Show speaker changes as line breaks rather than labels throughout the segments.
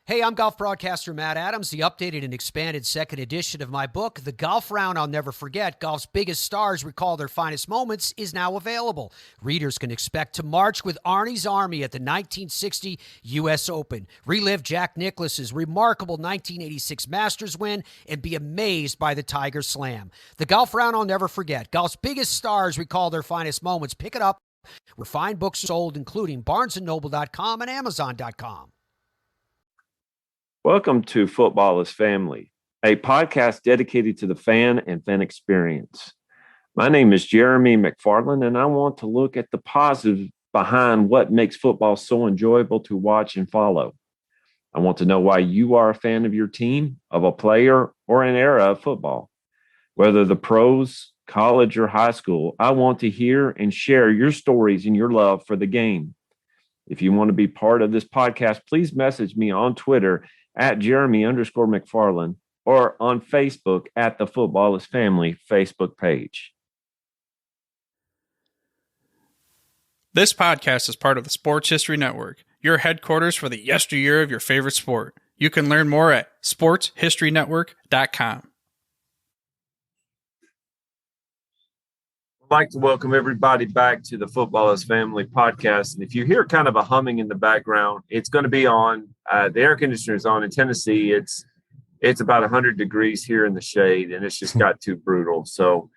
Hey, I'm golf broadcaster Matt Adams. The updated and expanded second edition of my book, The Golf Round I'll Never Forget, Golf's Biggest Stars Recall Their Finest Moments, is now available. Readers can expect to march with Arnie's Army at the 1960 U.S. Open, relive Jack Nicklaus's remarkable 1986 Masters win, and be amazed by the Tiger Slam. The Golf Round I'll Never Forget, Golf's Biggest Stars Recall Their Finest Moments. Pick it up where fine books are sold, including BarnesandNoble.com and Amazon.com.
Welcome to Football is Family, a podcast dedicated to the fan and fan experience. My name is Jeremy McFarland, and I want to look at the positive behind what makes football so enjoyable to watch and follow. I want to know why you are a fan of your team, of a player, or an era of football. Whether the pros, college, or high school, I want to hear and share your stories and your love for the game. If you want to be part of this podcast, please message me on Twitter at Jeremy_McFarland or on Facebook at the Football is Family Facebook page.
This podcast is part of the Sports History Network, your headquarters for the yesteryear of your favorite sport. You can learn more at sportshistorynetwork.com.
I'd like to welcome everybody back to the Football is Family podcast. And if you hear kind of a humming in the background, it's going to be on. The air conditioner is on in Tennessee. It's about 100 degrees here in the shade, and it's just got too brutal. So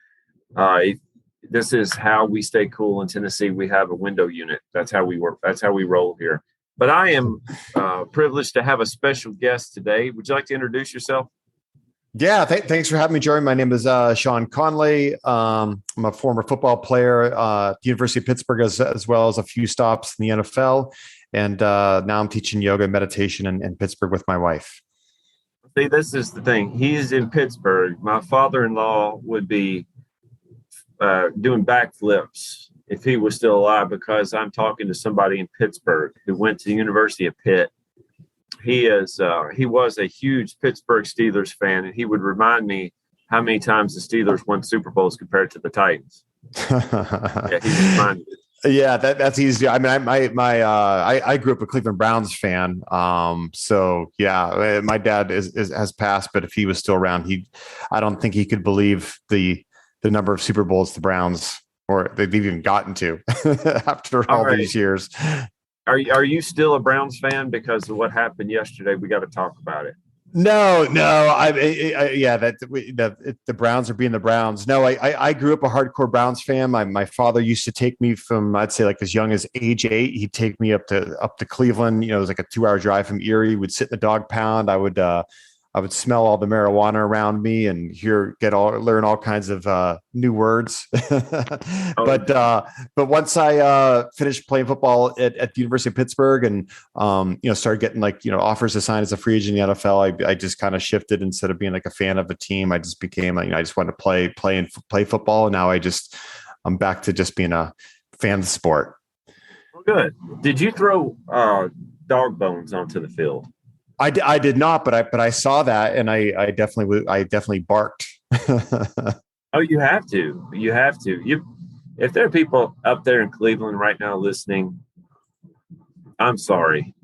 this is how we stay cool in Tennessee. We have a window unit. That's how we work. That's how we roll here. But I am privileged to have a special guest today. Would you like to introduce yourself?
Yeah, thanks for having me, Jeremy. My name is Sean Conley. I'm a former football player at the University of Pittsburgh, as well as a few stops in the NFL. And now I'm teaching yoga and meditation in Pittsburgh with my wife.
See, this is the thing. He's in Pittsburgh. My father-in-law would be doing backflips if he was still alive, because I'm talking to somebody in Pittsburgh who went to the University of Pitt. He was a huge Pittsburgh Steelers fan, and he would remind me how many times the Steelers won Super Bowls compared to the Titans. Yeah, he reminded me.
Yeah, that's easy. I mean, I grew up a Cleveland Browns fan. So yeah, my dad has passed, but if he was still around, I don't think he could believe the number of Super Bowls the Browns or they've even gotten to after all these years.
Are you still a Browns fan? Because of what happened yesterday, we got to talk about it.
No. The Browns are being the Browns. No, I grew up a hardcore Browns fan. My father used to take me from, I'd say, like as young as age 8. He'd take me up to Cleveland. You know, it was like a 2-hour drive from Erie. We'd sit in the dog pound. I would smell all the marijuana around me and learn all kinds of new words. But once I finished playing football at the University of Pittsburgh and started getting offers to sign as a free agent in the NFL, I just kind of shifted. Instead of being like a fan of a team, I just became I just wanted to play football. And now I'm back to just being a fan of the sport.
Good. Did you throw dog bones onto the field?
I did not, but I saw that, and I definitely barked.
Oh, you have to. If there are people up there in Cleveland right now listening, I'm sorry.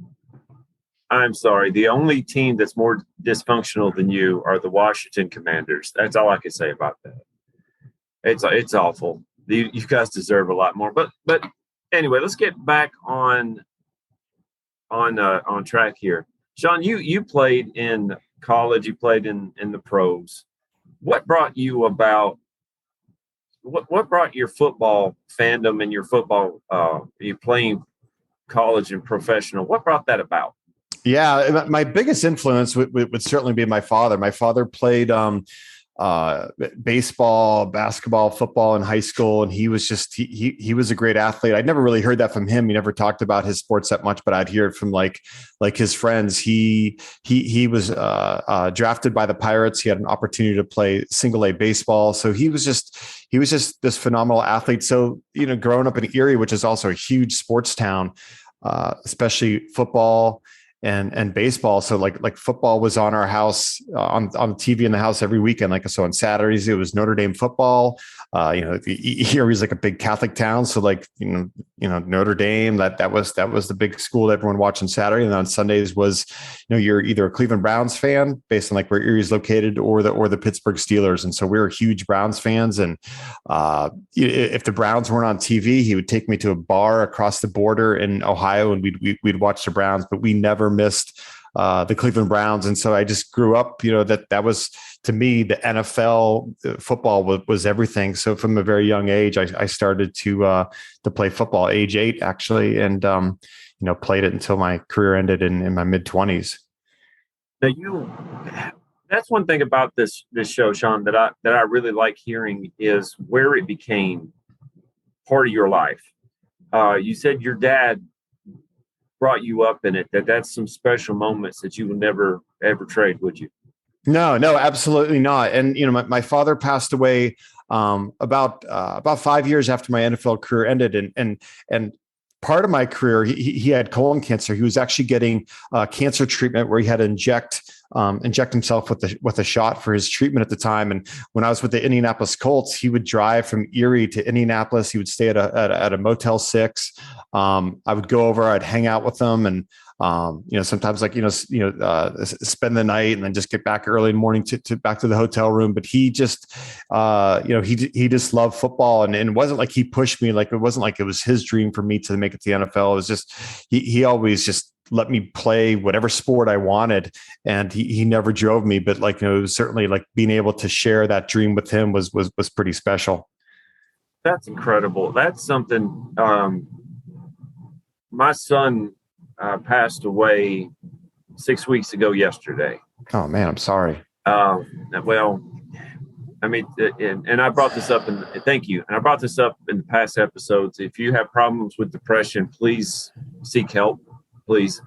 The only team that's more dysfunctional than you are the Washington Commanders. That's all I can say about that. It's awful. You guys deserve a lot more. But anyway, let's get back on track here. Sean, you played in college, you played in the pros. What brought you about? What brought your football fandom and your football you playing college and professional? What brought that about?
Yeah, my biggest influence would certainly be my father. My father played baseball, basketball, football in high school. And he was he was a great athlete. I'd never really heard that from him. He never talked about his sports that much, but I'd hear it from like his friends. He was drafted by the Pirates. He had an opportunity to play single A baseball. So he was just this phenomenal athlete. So, growing up in Erie, which is also a huge sports town, especially football and baseball. So like football was on our house on TV in the house every weekend. Like, so on Saturdays, it was Notre Dame football. Here was like a big Catholic town. So like, Notre Dame, that was the big school that everyone watched on Saturday. And on Sundays was, you're either a Cleveland Browns fan based on like where Erie is located or the Pittsburgh Steelers. And so we were huge Browns fans. And if the Browns weren't on TV, he would take me to a bar across the border in Ohio and we'd watch the Browns, but we never missed the Cleveland Browns. And so I just grew up, that was, to me, the NFL football was everything. So from a very young age, I started to play football, age 8, actually. And, played it until my career ended in my mid-20s.
Now that's one thing about this show, Sean, that I really like hearing is where it became part of your life. You said your dad brought you up in it, that's some special moments that you will never ever trade, would you?
No, absolutely not. And my father passed away about 5 years after my NFL career ended, and part of my career, he had colon cancer. He was actually getting cancer treatment where he had to inject himself with a shot for his treatment at the time. And when I was with the Indianapolis Colts, he would drive from Erie to Indianapolis. He would stay at a Motel 6. I would go over, I'd hang out with them, and sometimes spend the night and then just get back early in the morning to back to the hotel room. But he just, he just loved football, and it wasn't like he pushed me. Like, it wasn't like it was his dream for me to make it to the NFL. It was just, he always just let me play whatever sport I wanted. And he never drove me, but it was certainly like being able to share that dream with him was pretty special.
That's incredible. That's something, my son passed away 6 weeks ago yesterday.
Oh man, I'm sorry.
Well, I mean, and I brought this up, and thank you. And I brought this up in the past episodes. If you have problems with depression, please seek help, please.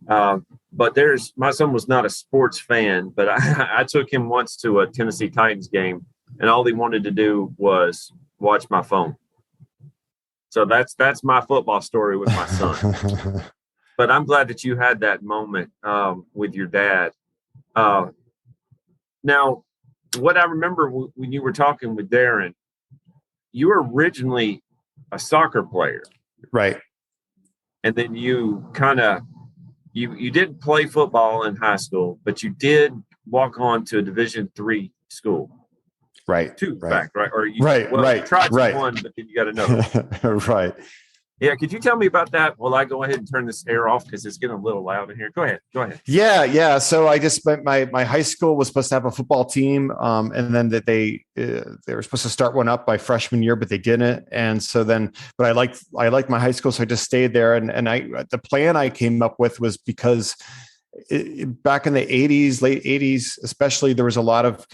But my son was not a sports fan, but I took him once to a Tennessee Titans game, and all he wanted to do was watch my phone. So that's my football story with my son. But I'm glad that you had that moment with your dad. Now, what I remember when you were talking with Darren, you were originally a soccer player.
Right.
And then you kind of, you didn't play football in high school, but you did walk on to a Division III school.
Right.
2,
right.
Fact, right? Or you,
right.
well,
right.
You tried
right.
one, but then you got another.
Right.
Yeah, could you tell me about that? Well, I go ahead and turn this air off because it's getting a little loud in here. Go ahead.
Yeah. So I just spent my high school was supposed to have a football team, and then that they were supposed to start one up by freshman year, but they didn't. And so then, but I liked my high school, so I just stayed there. And the plan I came up with was because back in the 80s, late 80s, especially, there was a lot of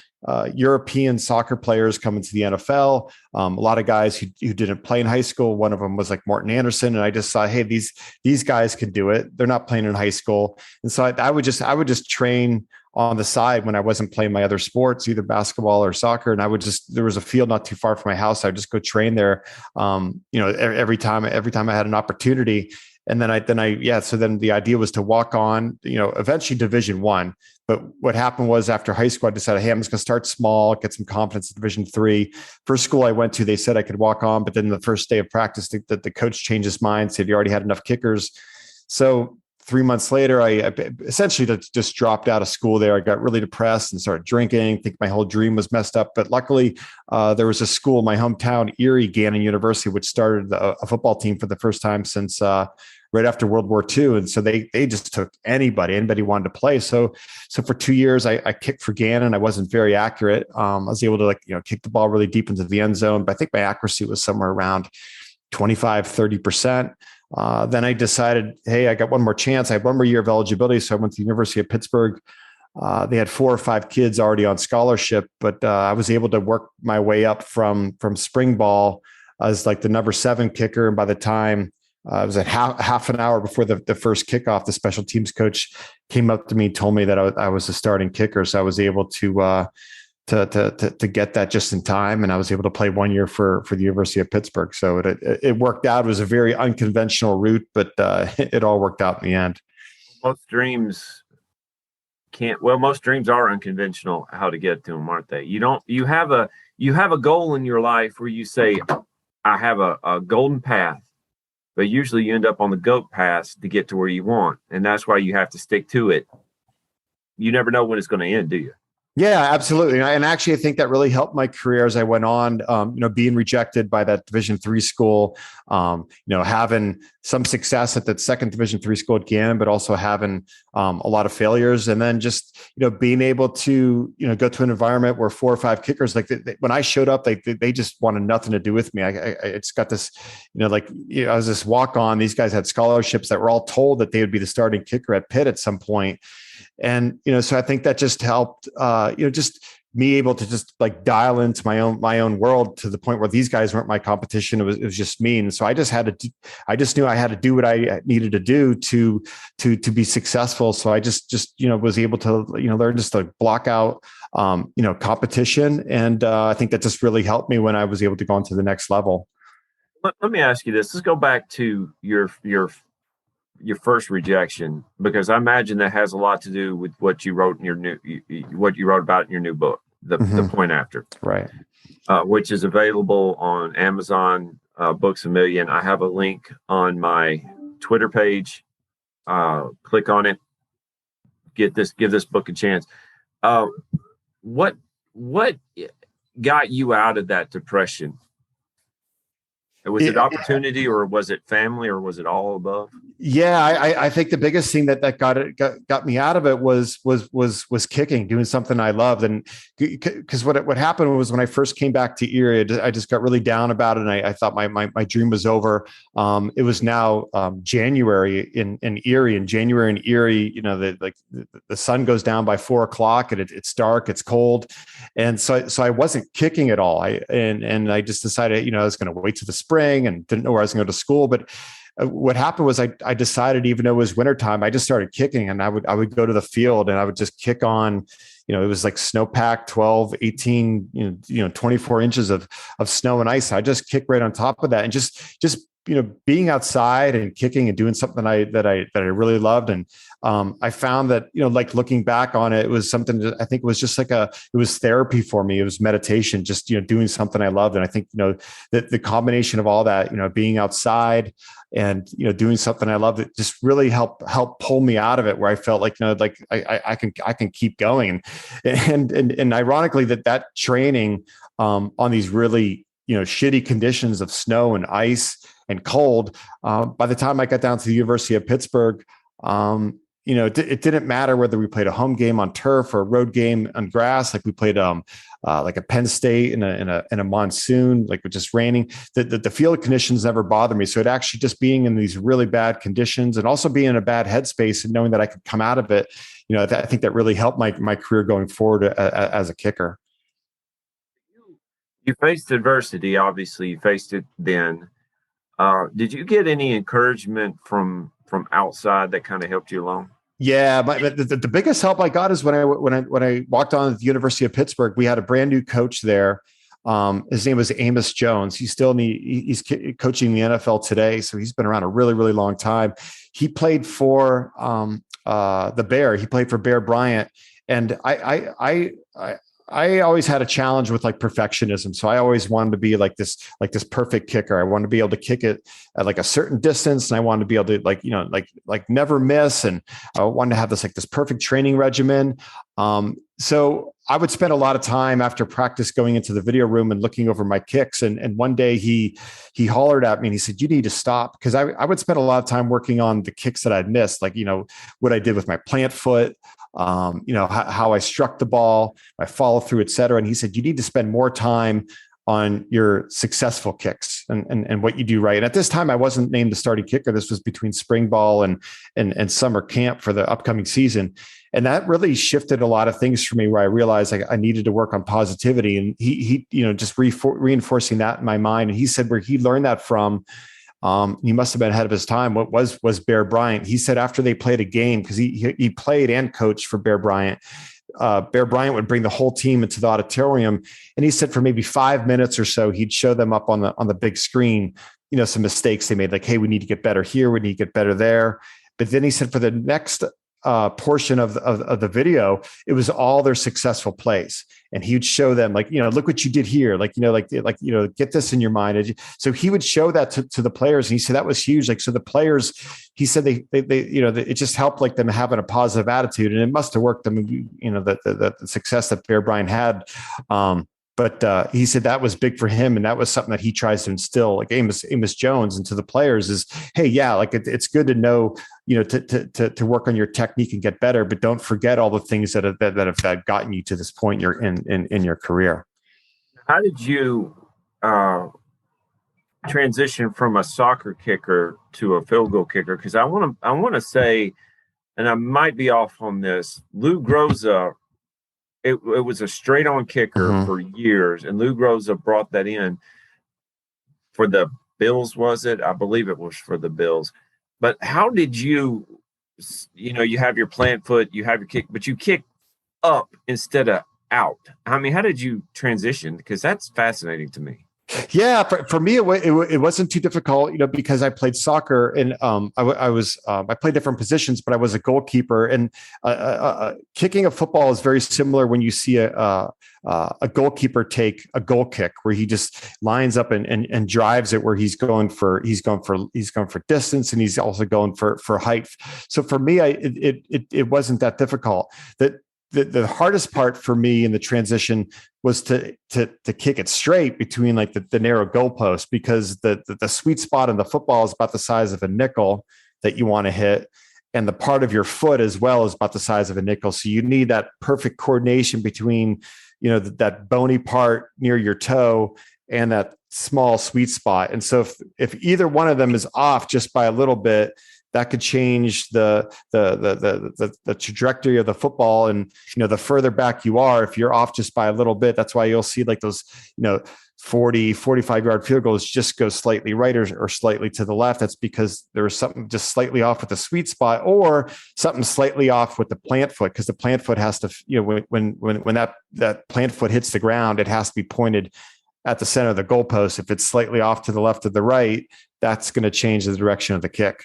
European soccer players coming to the NFL. A lot of guys who didn't play in high school. One of them was like Morton Anderson. And I just thought, hey, these guys could do it. They're not playing in high school. And so I would just train on the side when I wasn't playing my other sports, either basketball or soccer. And there was a field not too far from my house. I would just go train there, every time I had an opportunity. And then so then the idea was to walk on, eventually Division I. But what happened was after high school, I decided, hey, I'm just going to start small, get some confidence in Division III. First school I went to, they said I could walk on, but then the first day of practice, the coach changed his mind, said you already had enough kickers. So 3 months later, I essentially just dropped out of school there. I got really depressed and started drinking. I think my whole dream was messed up. But luckily, there was a school in my hometown, Erie, Gannon University, which started a football team for the first time since right after World War II. And so they just took anybody wanted to play. So for 2 years, I kicked for Gannon. I wasn't very accurate. I was able to kick the ball really deep into the end zone, but I think my accuracy was somewhere around 25-30%. Then I decided, hey, I got one more chance. I had one more year of eligibility. So I went to the University of Pittsburgh. They had 4 or 5 kids already on scholarship, but I was able to work my way up from spring ball as like the number 7 kicker. And by the time it was at half an hour before the first kickoff, the special teams coach came up to me and told me that I was a starting kicker. So I was able to get that just in time. And I was able to play 1 year for the University of Pittsburgh. So it worked out. It was a very unconventional route, but it all worked out in the end.
most dreams most dreams are unconventional how to get to them, aren't they? You have a goal in your life where you say, I have a golden path, but usually you end up on the goat path to get to where you want. And that's why you have to stick to it. You never know when it's going to end, do you?
Yeah, absolutely. And actually, I think that really helped my career as I went on, being rejected by that Division III school, having some success at that second Division III school at Gannon, but also having a lot of failures. And then just, being able to, go to an environment where 4 or 5 kickers, when I showed up, they just wanted nothing to do with me. It's got this, I was this walk on. These guys had scholarships that were all told that they would be the starting kicker at Pitt at some point. And, so I think that just helped, just me able to just dial into my own world to the point where these guys weren't my competition. It was just me. And so I just knew I had to do what I needed to do to be successful. So I just was able to, learn just to block out, competition. And I think that just really helped me when I was able to go on to the next level.
Let me ask you this. Let's go back to your first rejection, because I imagine that has a lot to do with what you wrote in what you wrote about in your new book, the Point After,
right?
Which is available on Amazon, Books A Million. I have a link on my Twitter page. Click on it. Give this book a chance. What got you out of that depression? Was it opportunity, or was it family, or was it all above?
Yeah, I think the biggest thing that got me out of it was kicking, doing something I loved. And because what happened was when I first came back to Erie, I just got really down about it. And I thought my dream was over. It was now January in Erie. In January in Erie, the sun goes down by 4 o'clock and it's dark, it's cold. And so I wasn't kicking at all. I just decided, I was going to wait till the spring and didn't know where I was going to go to school. But what happened was I decided, even though it was wintertime, I just started kicking, and I would go to the field and I would just kick on, it was like snowpack, 12, 18, 24 inches of snow and ice. I just kicked right on top of that, and just being outside and kicking and doing something that I really loved. And I found that, looking back on it, it was something that I think was just it was therapy for me. It was meditation, just, doing something I loved. And I think, that the combination of all that, being outside and, doing something I loved, it just really helped pull me out of it, where I felt like, I can keep going. And ironically, that training on these really, shitty conditions of snow and ice and cold, by the time I got down to the University of Pittsburgh, it didn't matter whether we played a home game on turf or a road game on grass. Like we played like a Penn State in a monsoon, like it was just raining. The field conditions never bothered me. So it actually just being in these really bad conditions and also being in a bad headspace and knowing that I could come out of it, I think that really helped my career going forward as a kicker.
You faced adversity. Obviously, you faced it then. Did you get any encouragement from outside that kind of helped you along?
Yeah, the biggest help I got is when I walked on at the University of Pittsburgh. We had a brand new coach there. His name was Amos Jones. He's coaching the NFL today, so he's been around a really, really long time. He played for the Bear. He played for Bear Bryant, and I always had a challenge with perfectionism. So I always wanted to be like this perfect kicker. I wanted to be able to kick it at a certain distance, and I wanted to be able to never miss. And I wanted to have this perfect training regimen. So I would spend a lot of time after practice going into the video room and looking over my kicks. And one day he hollered at me and he said, "You need to stop." Because I would spend a lot of time working on the kicks that I'd missed, what I did with my plant foot, how I struck the ball, my follow through, et cetera. And he said, "You need to spend more time on your successful kicks and what you do right." And at this time, I wasn't named the starting kicker. This was between spring ball and summer camp for the upcoming season. And that really shifted a lot of things for me, where I realized I needed to work on positivity. And he just reinforcing that in my mind. And he said where he learned that from, he must have been ahead of his time. What was Bear Bryant? He said after they played a game, because he played and coached for Bear Bryant. Bear Bryant would bring the whole team into the auditorium, and he said for maybe 5 minutes or so, he'd show them up on the big screen, some mistakes they made, like, "Hey, we need to get better here, we need to get better there." But then he said for the next portion of the video, it was all their successful plays. And he would show them like, look what you did here. Like, get this in your mind. So he would show that to the players. And he said that was huge. Like, so the players, he said they it just helped like them having a positive attitude, and it must have worked. I mean, the success that Bear Bryant had. But he said that was big for him, and that was something that he tries to instill, like Amos Jones, into the players is, hey, yeah, like it's good to know, to work on your technique and get better, but don't forget all the things that have gotten you to this point in your career.
How did you transition from a soccer kicker to a field goal kicker? Because I want to say, and I might be off on this, Lou Groza. It was a straight-on kicker for years, and Lou Groza brought that in for the Bills, was it? I believe it was for the Bills. But how did you have your plant foot, you have your kick, but you kick up instead of out? I mean, how did you transition? Because that's fascinating to me.
Yeah, for me, it wasn't too difficult, because I played soccer and I played different positions, but I was a goalkeeper. And kicking a football is very similar when you see a goalkeeper take a goal kick, where he just lines up and drives it, where he's going for distance, and he's also going for height. So for me, it wasn't that difficult. The hardest part for me in the transition was to kick it straight between like the narrow goalpost, because the sweet spot in the football is about the size of a nickel that you want to hit, and the part of your foot as well is about the size of a nickel. So you need that perfect coordination between that bony part near your toe and that small sweet spot. And so if either one of them is off just by a little bit, that could change the trajectory of the football. And, the further back you are, if you're off just by a little bit, that's why you'll see like those, 40, 45-yard field goals just go slightly right or slightly to the left. That's because there was something just slightly off with the sweet spot, or something slightly off with the plant foot, because the plant foot has to, when that plant foot hits the ground, it has to be pointed at the center of the goalpost. If it's slightly off to the left or the right, that's going to change the direction of the kick.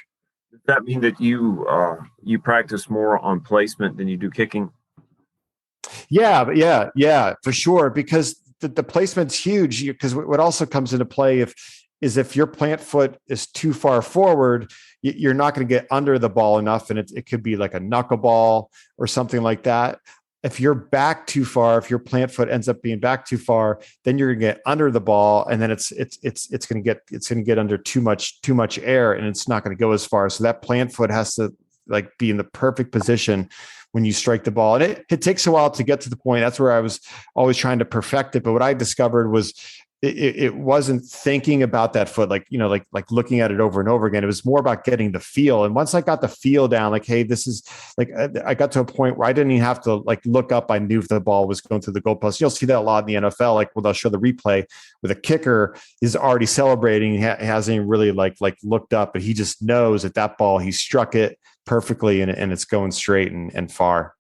Does that mean that you practice more on placement than you do kicking? Yeah, for sure. Because the placement's huge. Because what also comes into play if your plant foot is too far forward, you're not going to get under the ball enough, and it could be like a knuckleball or something like that. If you're back too far, if your plant foot ends up being back too far, then you're going to get under the ball, and then it's going to get under too much air, and it's not going to go as far. So that plant foot has to like be in the perfect position when you strike the ball, and it takes a while to get to the point. That's where I was always trying to perfect it. But what I discovered was it wasn't thinking about that foot, like looking at it over and over again. It was more about getting the feel. And once I got the feel down, like, hey, this is like, I got to a point where I didn't even have to like look up. I knew if the ball was going through the goalpost. You'll see that a lot in the NFL. Like, well, they'll show the replay where the kicker is already celebrating. He hasn't even really like looked up, but he just knows that ball, he struck it perfectly, and it's going straight and far.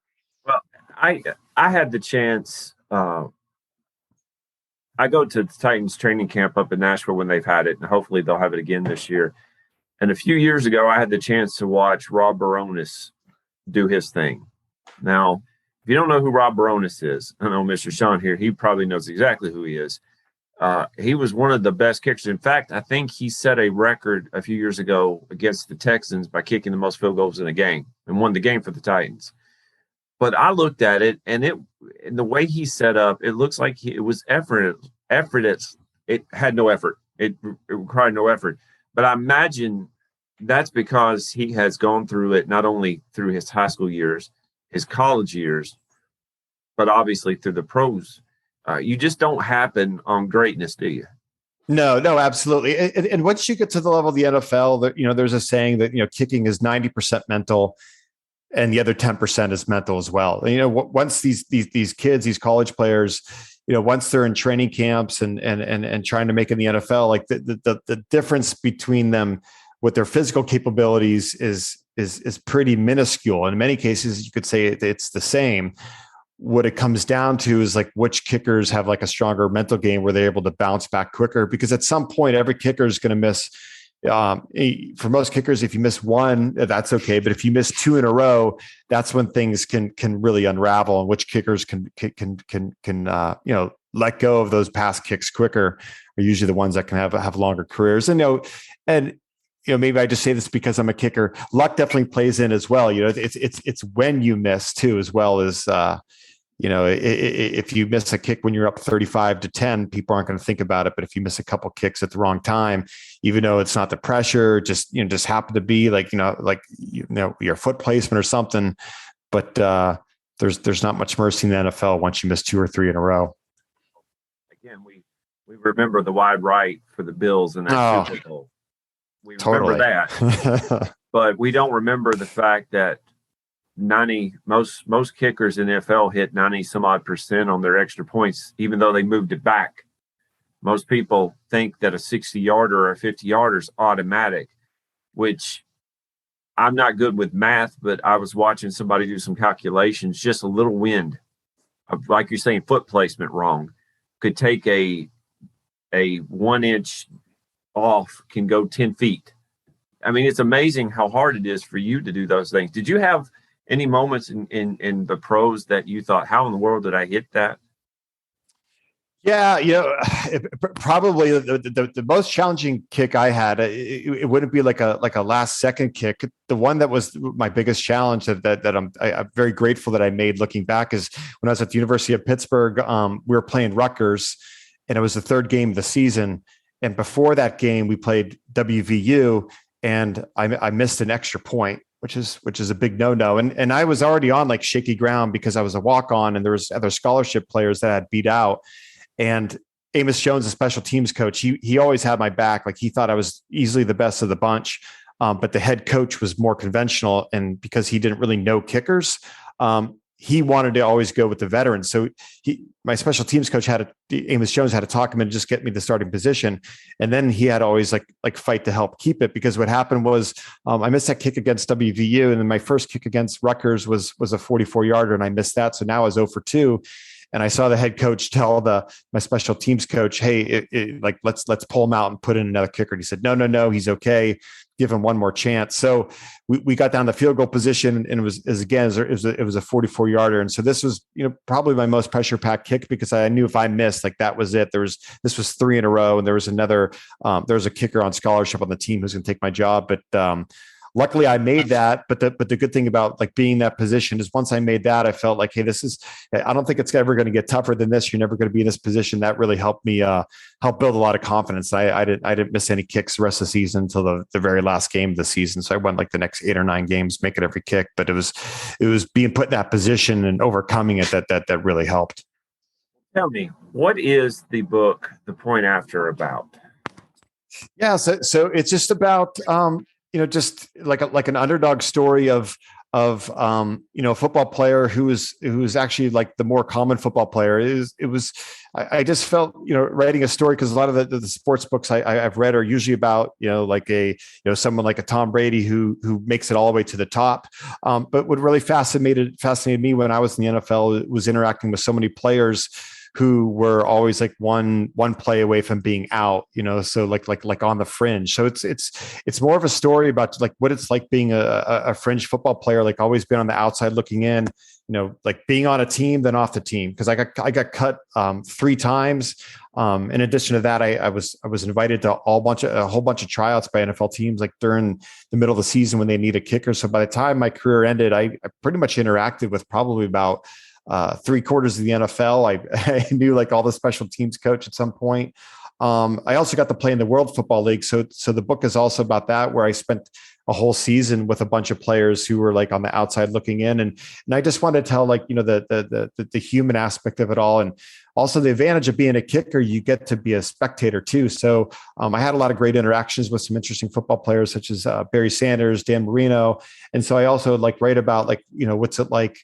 Well, I had the chance, I go to the Titans training camp up in Nashville when they've had it, and hopefully they'll have it again this year. And a few years ago, I had the chance to watch Rob Baronis do his thing. Now, if you don't know who Rob Baronis is, I know Mr. Sean here, he probably knows exactly who he is. He was one of the best kickers. In fact, I think he set a record a few years ago against the Texans by kicking the most field goals in a game and won the game for the Titans. But I looked at it, and the way he set up, it looks like it was effortless. It had no effort. It required no effort. But I imagine that's because he has gone through it, not only through his high school years, his college years, but obviously through the pros. You just don't happen on greatness, do you?
No, absolutely. And once you get to the level of the NFL, there's a saying that, kicking is 90% mental, and the other 10% is mental as well. Once these kids, these college players, once they're in training camps and trying to make it in the NFL, like the difference between them with their physical capabilities is pretty minuscule. In many cases, you could say it's the same. What it comes down to is like which kickers have like a stronger mental game where they're able to bounce back quicker, because at some point every kicker is going to miss For most kickers, if you miss one, that's okay. But if you miss two in a row, that's when things can really unravel, and which kickers can let go of those past kicks quicker are usually the ones that can have longer careers. And maybe I just say this because I'm a kicker. Luck definitely plays in as well. It's when you miss too, as well as if you miss a kick when you're up 35-10, people aren't going to think about it. But if you miss a couple kicks at the wrong time, even though it's not the pressure, just happened to be your foot placement or something. But there's not much mercy in the NFL once you miss 2 or 3 in a row.
Again, we remember the wide right for the Bills in that Super Bowl. We remember that, but we don't remember the fact that most kickers in the NFL hit 90 some odd % on their extra points, even though they moved it back. Most people think that a 60-yarder or a 50-yarder is automatic, which I'm not good with math, but I was watching somebody do some calculations. Just a little wind, like you're saying, foot placement wrong, could take a 1 inch off, can go 10 feet. I mean, it's amazing how hard it is for you to do those things. Did you have any moments in the pros that you thought, how in the world did I hit that?
Yeah, probably the most challenging kick I had, it wouldn't be like a last second kick. The one that was my biggest challenge that I'm very grateful that I made looking back is when I was at the University of Pittsburgh. We were playing Rutgers, and it was the 3rd game of the season. And before that game, we played WVU, and I missed an extra point, which is a big no-no. And I was already on like shaky ground because I was a walk-on, and there was other scholarship players that had beat out. And Amos Jones, the special teams coach, he always had my back. Like, he thought I was easily the best of the bunch. But the head coach was more conventional, and because he didn't really know kickers, he wanted to always go with the veterans. So my special teams coach Amos Jones had to talk him and just get me the starting position. And then he had to always like fight to help keep it, because what happened was I missed that kick against WVU. And then my first kick against Rutgers was a 44-yarder, and I missed that. So now I was 0 for 2. And I saw the head coach tell my special teams coach, "Hey, let's pull him out and put in another kicker." And he said, No, he's okay. Give him one more chance. So we got down the field goal position, and it was a 44-yarder. And so this was, probably my most pressure packed kick, because I knew if I missed, like, that was it. This was 3 in a row, and there was another. There was a kicker on scholarship on the team who's going to take my job, but. Luckily I made that, but the good thing about like being in that position is once I made that, I felt like, hey, I don't think it's ever going to get tougher than this. You're never going to be in this position. That really helped me help build a lot of confidence. I didn't miss any kicks the rest of the season until the very last game of the season. So I went like the next 8 or 9 games, making every kick, but it was being put in that position and overcoming it that really helped.
Tell me, what is the book, The Point After, about?
Yeah. So it's just about, just like an underdog story of a football player who's actually like the more common football player. I just felt, writing a story, because a lot of the sports books I've read are usually about, someone like a Tom Brady who makes it all the way to the top. But what really fascinated me when I was in the NFL was interacting with so many players who were always like one play away from being out, so like on the fringe. So it's more of a story about like what it's like being a fringe football player, like always been on the outside looking in, like being on a team, then off the team. Cause I got cut 3 times. In addition to that, I was invited to a whole bunch of tryouts by NFL teams, like during the middle of the season when they need a kicker. So by the time my career ended, I pretty much interacted with probably about 3/4 of the NFL. I knew like all the special teams coach at some point. I also got to play in the World Football League. So the book is also about that, where I spent a whole season with a bunch of players who were like on the outside looking in. And I just wanted to tell like, the human aspect of it all. And also the advantage of being a kicker, you get to be a spectator too. So I had a lot of great interactions with some interesting football players, such as Barry Sanders, Dan Marino. And so I also like write about like, what's it like,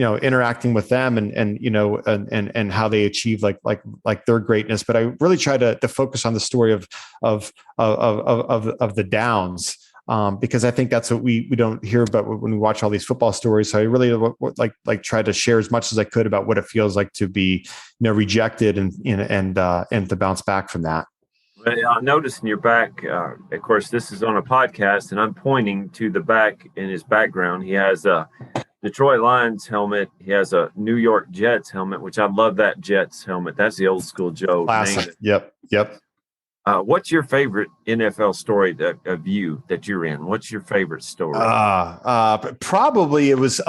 interacting with them and how they achieve like their greatness. But I really try to focus on the story of the downs, because I think that's what we don't hear about when we watch all these football stories. So I really like try to share as much as I could about what it feels like to be, rejected and to bounce back from that.
Well, I noticed in your back, of course, this is on a podcast, and I'm pointing to the back in his background. He has a Detroit Lions helmet. He has a New York Jets helmet, which I love that Jets helmet. That's the old school Joe.
Classic. Yep.
What's your favorite NFL story of you that you're in? What's your favorite story?
Probably it was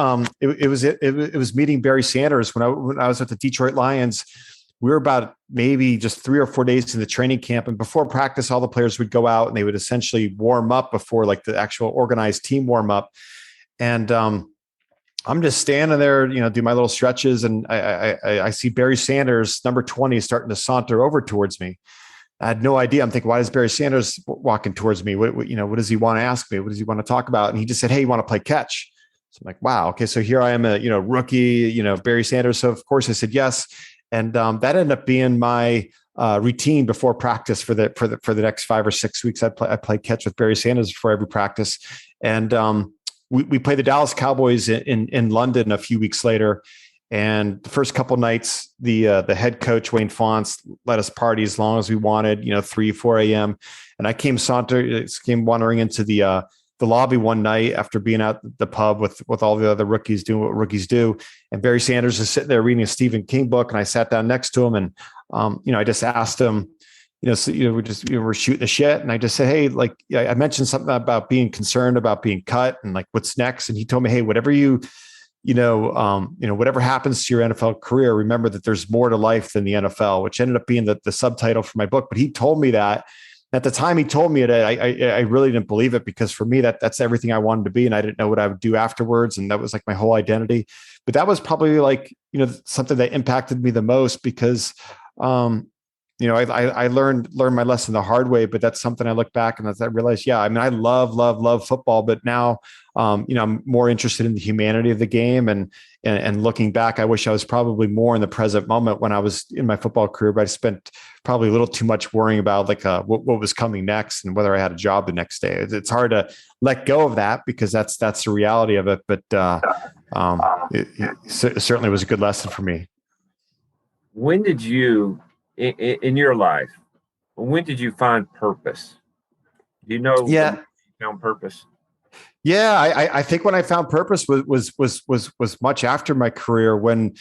meeting Barry Sanders when I was at the Detroit Lions. We were about maybe just 3 or 4 days in the training camp, and before practice, all the players would go out and they would essentially warm up before like the actual organized team warm up. And I'm just standing there, do my little stretches, and I see Barry Sanders, number 20, starting to saunter over towards me. I had no idea. I'm thinking, why is Barry Sanders walking towards me? What does he want to ask me? What does he want to talk about? And he just said, "Hey, you want to play catch?" So I'm like, wow, okay. So here I am, a rookie, Barry Sanders. So of course I said yes, and that ended up being my routine before practice for the next 5 or 6 weeks. I play catch with Barry Sanders before every practice, and we played the Dallas Cowboys in London a few weeks later. And the first couple of nights, the head coach, Wayne Fonts, let us party as long as we wanted, 3, 4 a.m. And I came wandering into the lobby one night after being at the pub with all the other rookies doing what rookies do. And Barry Sanders is sitting there reading a Stephen King book. And I sat down next to him, and, I just asked him, we're shooting the shit. And I just said, hey, I mentioned something about being concerned about being cut and like, what's next? And he told me, hey, whatever whatever happens to your NFL career, remember that there's more to life than the NFL, which ended up being the subtitle for my book. But he told me that at the time he told me it, I really didn't believe it, because for me, that's everything I wanted to be. And I didn't know what I would do afterwards. And that was like my whole identity. But that was probably something that impacted me the most, because, I learned my lesson the hard way, but that's something I look back and I realized, I love football, but now, I'm more interested in the humanity of the game, and looking back, I wish I was probably more in the present moment when I was in my football career, but I spent probably a little too much worrying about what was coming next and whether I had a job the next day. It's hard to let go of that, because that's the reality of it. But it certainly was a good lesson for me.
When did you, in your life, when did you find purpose? Do you know?
Yeah.
When you found purpose?
Yeah, I think when I found purpose was much after my career, when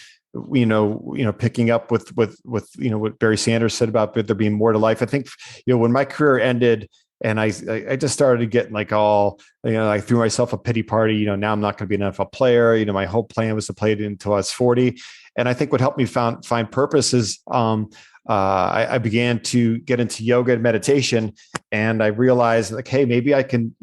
picking up with what Barry Sanders said about there being more to life. I think when my career ended, and I just started getting I threw myself a pity party. Now I'm not going to be an NFL player. My whole plan was to play it until I was 40. And I think what helped me find purpose is I began to get into yoga and meditation, and I realized hey, maybe I can,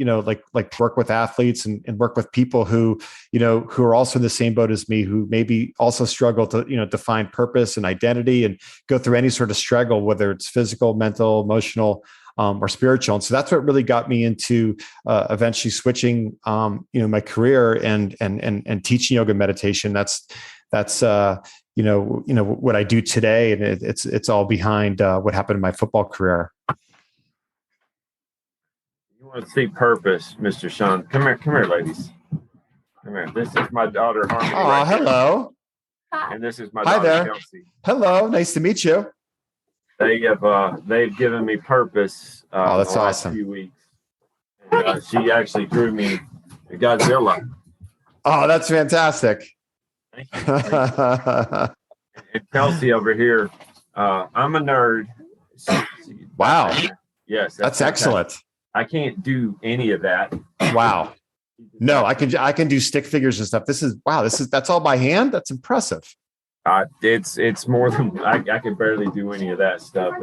work with athletes and work with people who are also in the same boat as me, who maybe also struggle to find purpose and identity and go through any sort of struggle, whether it's physical, mental, emotional, or spiritual. And so that's what really got me into eventually switching, my career and teaching yoga and meditation. That's what I do today, and it's all behind what happened in my football career.
You want to see purpose, Mr. Sean? Come here, ladies. Come here. This is my daughter, Harmony.
Oh, hello.
And this is my
Hi
daughter,
there.
Kelsey.
Hello, nice to meet you.
They've given me purpose.
That's
the last
awesome.
few weeks. And, she actually drew me Godzilla.
Oh, that's fantastic.
Thank you. And Kelsey over here, I'm a nerd.
Wow.
Yes,
that's excellent.
I can't do any of that.
Wow. No, I can do stick figures and stuff. That's all by hand. That's impressive.
It's more than I can barely do any of that stuff,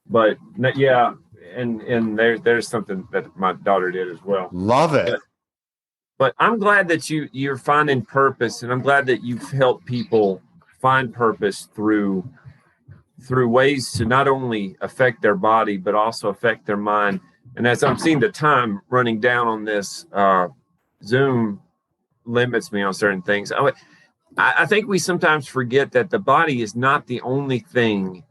but yeah. And there's something that my daughter did as well.
Love it.
But I'm glad that you're finding purpose, and I'm glad that you've helped people find purpose through ways to not only affect their body, but also affect their mind. And as I'm seeing the time running down on this, Zoom limits me on certain things. I think we sometimes forget that the body is not the only thing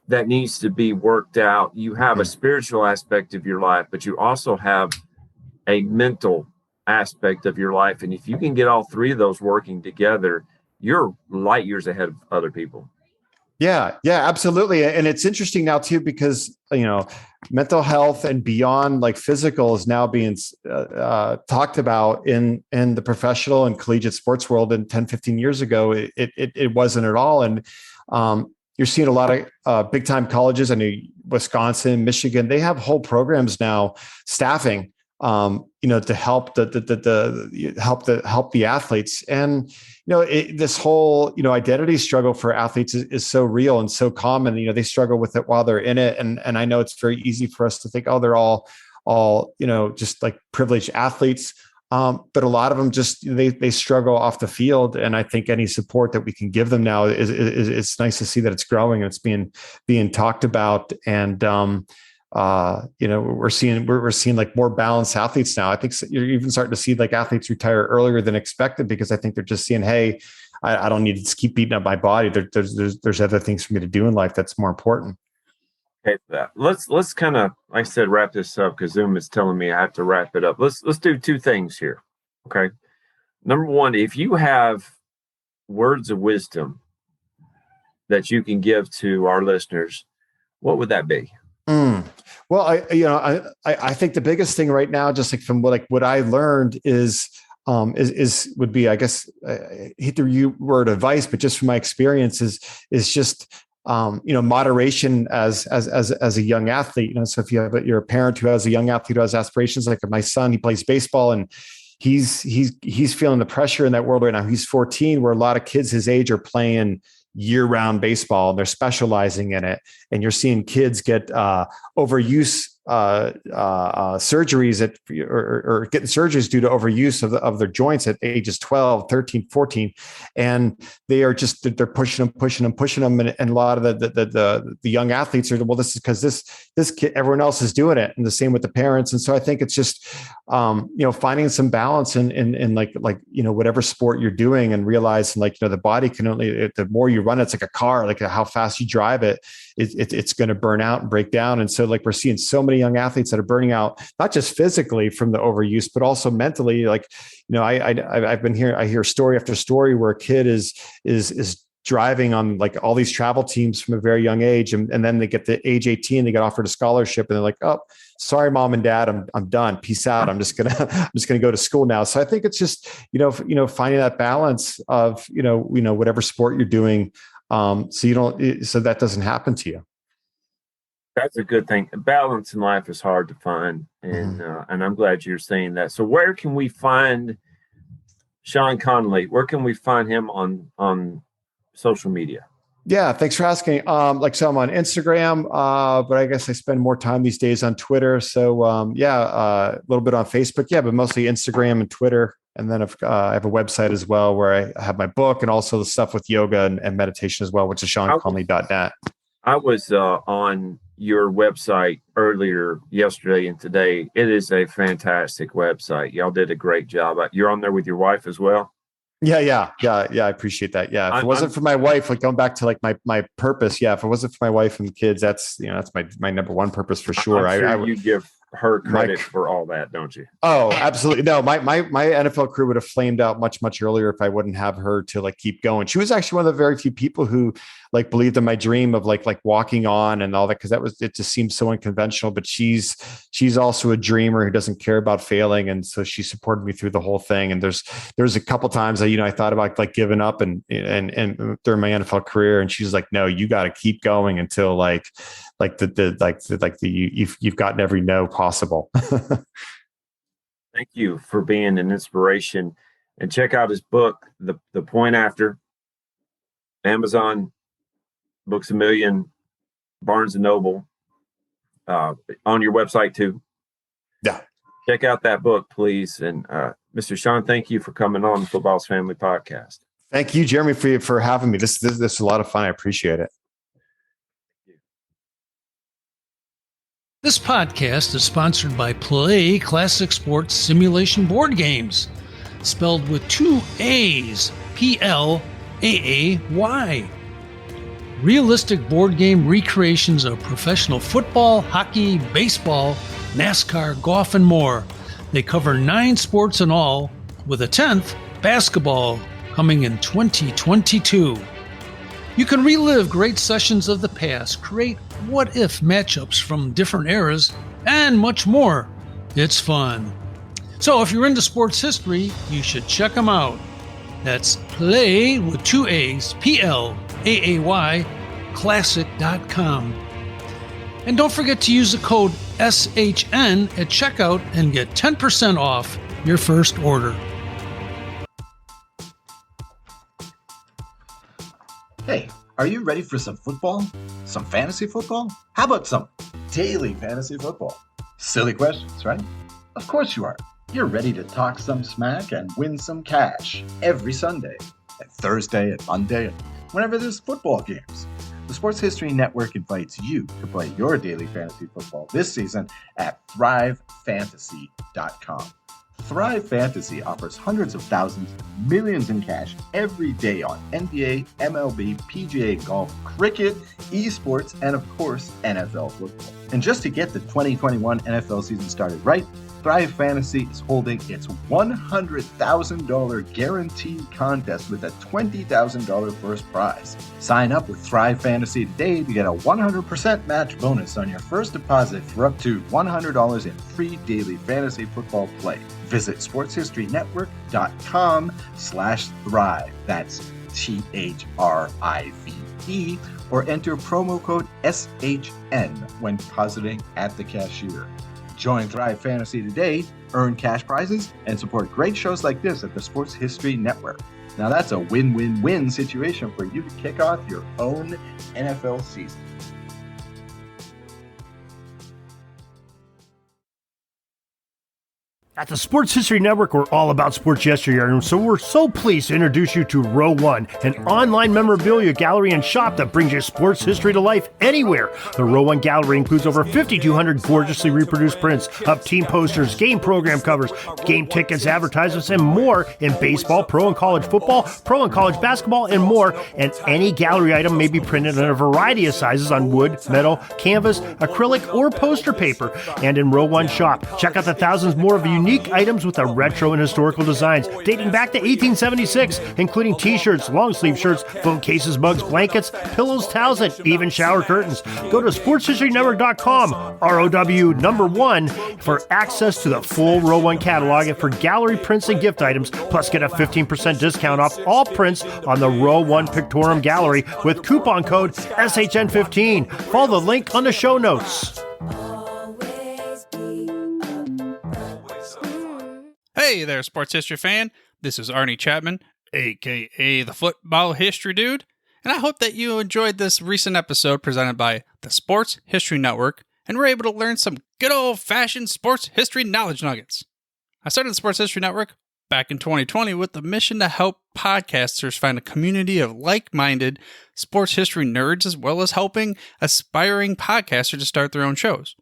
that needs to be worked out. You have a spiritual aspect of your life, but you also have a mental aspect of your life. And if you can get all three of those working together, you're light years ahead of other people.
Yeah, absolutely. And it's interesting now too, because, mental health and beyond like physical is now being talked about in the professional and collegiate sports world. And 10, 15 years ago, it wasn't at all. And you're seeing a lot of big time colleges. I know Wisconsin, Michigan, they have whole programs now, staffing, to help the athletes. And, this whole, identity struggle for athletes is so real and so common. They struggle with it while they're in it. And I know it's very easy for us to think, oh, they're all, just like privileged athletes. But a lot of them just, they struggle off the field. And I think any support that we can give them now is it's nice to see that it's growing and it's being talked about. And, we're seeing like more balanced athletes now. I think you're even starting to see like athletes retire earlier than expected, because I think they're just seeing, hey, I don't need to keep beating up my body. There's other things for me to do in life that's more important.
Okay, let's kind of, like I said, wrap this up, because Zoom is telling me I have to wrap it up. Let's do two things here. Okay. Number one, if you have words of wisdom that you can give to our listeners, what would that be?
Well, I think the biggest thing right now, just like from what I learned would be, I guess, I hate the word advice, but just from my experience is just, moderation as a young athlete. So if you're a parent who has a young athlete who has aspirations, like my son, he plays baseball and he's feeling the pressure in that world right now. He's 14, where a lot of kids his age are playing year-round baseball and they're specializing in it. And you're seeing kids get overuse surgeries or getting surgeries due to overuse of their joints at ages 12, 13, 14. And they're pushing them. And a lot of the young athletes are, well, this is because this kid, everyone else is doing it. And the same with the parents. And so I think it's just, finding some balance in like, whatever sport you're doing, and realizing the body can only, the more you run, it's like a car, like how fast you drive it, it's going to burn out and break down. And so we're seeing so many young athletes that are burning out, not just physically from the overuse, but also mentally. I hear story after story where a kid is driving on like all these travel teams from a very young age. And then they get to age 18, they get offered a scholarship and they're like, oh, sorry, mom and dad, I'm done. Peace out. I'm just going to go to school now. So I think it's just, finding that balance of, whatever sport you're doing. So that doesn't happen to you.
That's a good thing. Balance in life is hard to find. And, and I'm glad you're saying that. So where can we find Sean Conley? Where can we find him on social media?
Yeah, thanks for asking. So I'm on Instagram, but I guess I spend more time these days on Twitter. So a little bit on Facebook, but mostly Instagram and Twitter. And then I have a website as well where I have my book and also the stuff with yoga and meditation as well, which is SeanConley.net. I
was on your website earlier yesterday and today. It is a fantastic website. Y'all did a great job. You're on there with your wife as well?
Yeah. I appreciate that. Yeah. If it wasn't for my wife, going back to my purpose. Yeah. If it wasn't for my wife and the kids, that's my number one purpose for sure.
I'm sure you give her credit for all that, don't you?
Oh, absolutely. No, my NFL career would have flamed out much, much earlier if I wouldn't have her to keep going. She was actually one of the very few people who believed in my dream of walking on and all that, because it just seems so unconventional. But she's also a dreamer who doesn't care about failing, and so she supported me through the whole thing. And there's a couple times I thought about giving up and during my NFL career, and she's like, no, you got to keep going until you've gotten every no possible.
Thank you for being an inspiration, and check out his book, The Point After. Amazon, Books A Million, Barnes and Noble, on your website too. Yeah. Check out that book, please. And Mr. Sean, thank you for coming on the Football's Family Podcast.
Thank you, Jeremy, for having me. This is a lot of fun. I appreciate it.
This podcast is sponsored by Play Classic Sports Simulation Board Games, spelled with 2 A's, PLAAY. Realistic board game recreations of professional football, hockey, baseball, NASCAR, golf, and more. They cover 9 sports in all, with a 10th, basketball, coming in 2022. You can relive great sessions of the past, create what-if matchups from different eras, and much more. It's fun. So if you're into sports history, you should check them out. That's play with 2 A's, Plaay, classic.com. And don't forget to use the code SHN at checkout and get 10% off your first order.
Hey, are you ready for some football? Some fantasy football? How about some daily fantasy football? Silly questions, right? Of course you are. You're ready to talk some smack and win some cash every Sunday, and Thursday, and Monday, and whenever there's football games. The Sports History Network invites you to play your daily fantasy football this season at thrivefantasy.com. Thrive Fantasy offers hundreds of thousands, millions in cash every day on NBA, MLB, PGA golf, cricket, esports, and of course, NFL football. And just to get the 2021 NFL season started right, Thrive Fantasy is holding its $100,000 guaranteed contest with a $20,000 first prize. Sign up with Thrive Fantasy today to get a 100% match bonus on your first deposit for up to $100 in free daily fantasy football play. Visit sportshistorynetwork.com/thrive. That's THRIVE, or enter promo code SHN when depositing at the cashier. Join Thrive Fantasy today, earn cash prizes, and support great shows like this at the Sports History Network. Now that's a win-win-win situation for you to kick off your own NFL season.
At the Sports History Network, we're all about sports yesteryear, and so we're so pleased to introduce you to Row One, an online memorabilia gallery and shop that brings your sports history to life anywhere. The Row One gallery includes over 5,200 gorgeously reproduced prints of team posters, game program covers, game tickets, advertisements, and more in baseball, pro and college football, pro and college basketball, and more. And any gallery item may be printed in a variety of sizes on wood, metal, canvas, acrylic, or poster paper. And in Row One shop, check out the thousands more of unique items with the retro and historical designs dating back to 1876, including t-shirts, long sleeve shirts, phone cases, mugs, blankets, pillows, towels, and even shower curtains. Go to sportshistorynetwork.com, ROW1, for access to the full Row One catalog and for gallery prints and gift items, plus get a 15% discount off all prints on the Row One Pictorium Gallery with coupon code SHN15. Follow the link on the show notes.
Hey there, sports history fan. This is Arnie Chapman, aka the Football History Dude, and I hope that you enjoyed this recent episode presented by the Sports History Network and were able to learn some good old-fashioned sports history knowledge nuggets. I started the Sports History Network back in 2020 with the mission to help podcasters find a community of like-minded sports history nerds, as well as helping aspiring podcasters to start their own shows.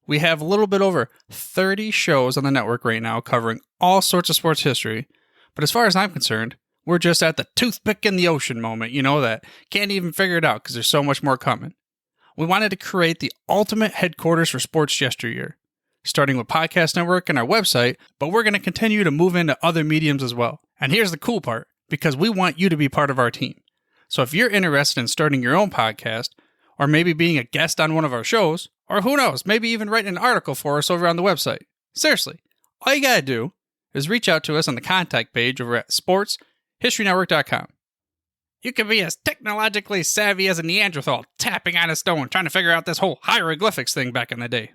We have a little bit over 30 shows on the network right now covering all sorts of sports history, but as far as I'm concerned, we're just at the toothpick in the ocean moment, that can't even figure it out because there's so much more coming. We wanted to create the ultimate headquarters for sports yesteryear, starting with Podcast Network and our website, but we're going to continue to move into other mediums as well. And here's the cool part, because we want you to be part of our team. So if you're interested in starting your own podcast, or maybe being a guest on one of our shows, or who knows, maybe even writing an article for us over on the website. Seriously, all you gotta do is reach out to us on the contact page over at sportshistorynetwork.com. You can be as technologically savvy as a Neanderthal tapping on a stone trying to figure out this whole hieroglyphics thing back in the day.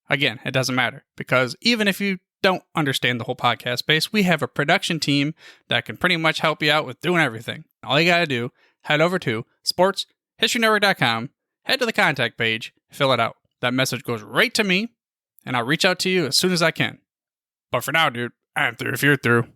Again, it doesn't matter, because even if you don't understand the whole podcast space, we have a production team that can pretty much help you out with doing everything. All you gotta do, head over to sportshistorynetwork.com, head to the contact page, fill it out. That message goes right to me, and I'll reach out to you as soon as I can. But for now, dude, I'm through if you're through.